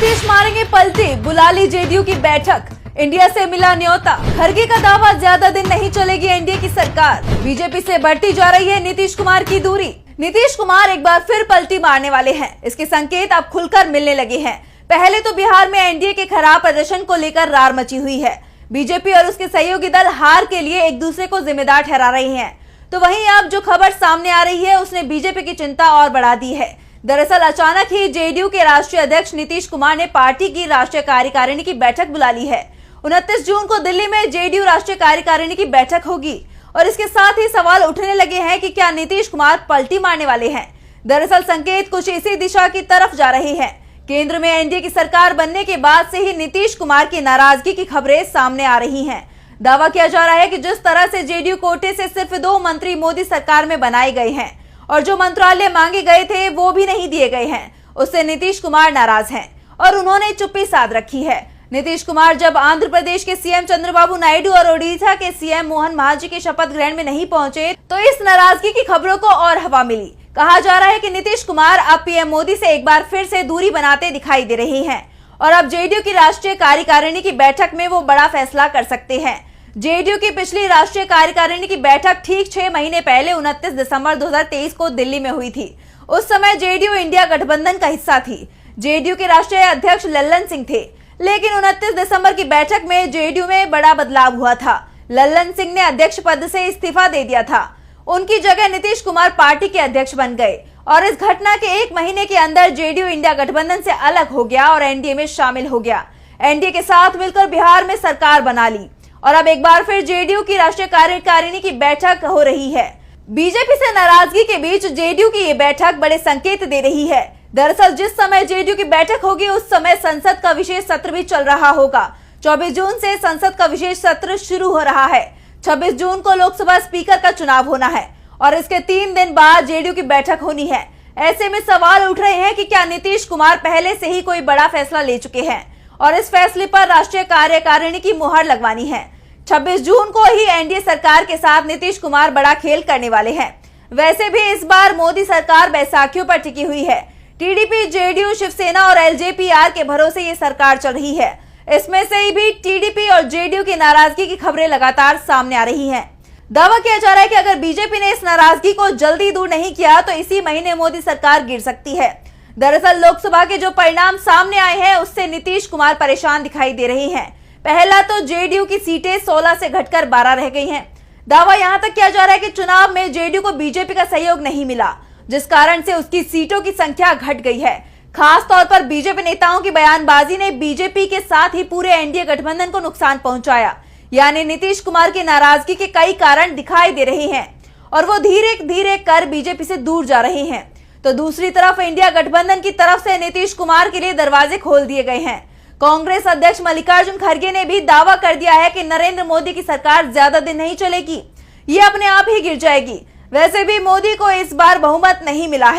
नीतीश मारेंगे पलटी, बुला ली जेडीयू की बैठक। इंडिया से मिला न्योता। खरगे का दावा, ज्यादा दिन नहीं चलेगी एनडीए की सरकार। बीजेपी से बढ़ती जा रही है नीतीश कुमार की दूरी। नीतीश कुमार एक बार फिर पलटी मारने वाले हैं। इसके संकेत अब खुलकर मिलने लगे हैं। पहले तो बिहार में एनडीए के खराब प्रदर्शन को लेकर रार मची हुई है। बीजेपी और उसके सहयोगी दल हार के लिए एक दूसरे को जिम्मेदार ठहरा रहे हैं। तो वहीं अब जो खबर सामने आ रही है उसने बीजेपी की चिंता और बढ़ा दी है। दरअसल अचानक ही जेडीयू के राष्ट्रीय अध्यक्ष नीतीश कुमार ने पार्टी की राष्ट्रीय कार्यकारिणी की बैठक बुला ली है। 29 जून को दिल्ली में जेडीयू राष्ट्रीय कार्यकारिणी की बैठक होगी और इसके साथ ही सवाल उठने लगे हैं कि क्या नीतीश कुमार पलटी मारने वाले हैं। दरअसल संकेत कुछ इसी दिशा की तरफ जा रहे हैं। केंद्र में एनडीए की सरकार बनने के बाद से ही नीतीश कुमार की नाराजगी की खबरें सामने आ रही हैं। दावा किया जा रहा है कि जिस तरह से जेडीयू कोटे से सिर्फ 2 मंत्री मोदी सरकार में बनाए गए हैं और जो मंत्रालय मांगे गए थे वो भी नहीं दिए गए हैं, उससे नीतीश कुमार नाराज हैं और उन्होंने चुप्पी साध रखी है। नीतीश कुमार जब आंध्र प्रदेश के सीएम चंद्रबाबू नायडू और ओडिशा के सीएम मोहन महाजी के शपथ ग्रहण में नहीं पहुंचे तो इस नाराजगी की खबरों को और हवा मिली। कहा जा रहा है कि नीतीश कुमार अब पीएम मोदी से एक बार फिर से दूरी बनाते दिखाई दे रहे हैं और अब जेडीयू की राष्ट्रीय कार्यकारिणी की बैठक में वो बड़ा फैसला कर सकते हैं। जेडीयू की पिछली राष्ट्रीय कार्यकारिणी की बैठक ठीक 6 महीने पहले 29 दिसंबर 2023 को दिल्ली में हुई थी। उस समय जेडीयू इंडिया गठबंधन का हिस्सा थी। जेडीयू के राष्ट्रीय अध्यक्ष लल्लन सिंह थे, लेकिन 29 दिसंबर की बैठक में जेडीयू में बड़ा बदलाव हुआ था। लल्लन सिंह ने अध्यक्ष पद से इस्तीफा दे दिया था। उनकी जगह नीतीश कुमार पार्टी के अध्यक्ष बन गए और इस घटना के 1 महीने के अंदर जेडीयू इंडिया गठबंधन से अलग हो गया और एनडीए में शामिल हो गया। एनडीए के साथ मिलकर बिहार में सरकार बना ली और अब एक बार फिर जेडीयू की राष्ट्रीय कार्यकारिणी की बैठक हो रही है। बीजेपी से नाराजगी के बीच जेडीयू की ये बैठक बड़े संकेत दे रही है। दरअसल जिस समय जेडीयू की बैठक होगी उस समय संसद का विशेष सत्र भी चल रहा होगा। 24 जून से संसद का विशेष सत्र शुरू हो रहा है। 26 जून को लोकसभा स्पीकर का चुनाव होना है और इसके 3 दिन बाद जेडीयू की बैठक होनी है। ऐसे में सवाल उठ रहे हैं कि क्या नीतीश कुमार पहले से ही कोई बड़ा फैसला ले चुके हैं और इस फैसले पर राष्ट्रीय कार्यकारिणी की मुहर लगवानी है। 26 जून को ही एनडीए सरकार के साथ नीतीश कुमार बड़ा खेल करने वाले हैं। वैसे भी इस बार मोदी सरकार बैसाखियों पर टिकी हुई है। टीडीपी, जेडीयू, शिवसेना और एलजेपीआर के भरोसे ये सरकार चल रही है। इसमें से भी टीडीपी और जेडीयू की नाराजगी की खबरें लगातार सामने आ रही हैं। दावा किया जा रहा है कि अगर बीजेपी ने इस नाराजगी को जल्दी दूर नहीं किया तो इसी महीने मोदी सरकार गिर सकती है। दरअसल लोकसभा के जो परिणाम सामने आए हैं उससे नीतीश कुमार परेशान दिखाई दे रहे हैं। पहला तो जेडीयू की सीटें 16 से घटकर 12 रह गई हैं। दावा यहां तक किया जा रहा है कि चुनाव में जेडीयू को बीजेपी का सहयोग नहीं मिला, जिस कारण से उसकी सीटों की संख्या घट गई है। खास तौर पर बीजेपी नेताओं की बयानबाजी ने बीजेपी के साथ ही पूरे एनडीए गठबंधन को नुकसान पहुंचाया। यानी नीतीश कुमार की नाराजगी के कई कारण दिखाई दे रहे हैं और वो धीरे धीरे कर बीजेपी से दूर जा रहे हैं। तो दूसरी तरफ इंडिया गठबंधन की तरफ से नीतीश कुमार के लिए दरवाजे खोल दिए गए हैं। कांग्रेस अध्यक्ष मल्लिकार्जुन खड़गे ने भी दावा कर दिया है कि नरेंद्र मोदी की सरकार ज्यादा दिन नहीं चलेगी, ये अपने आप ही गिर जाएगी। वैसे भी मोदी को इस बार बहुमत नहीं मिला है।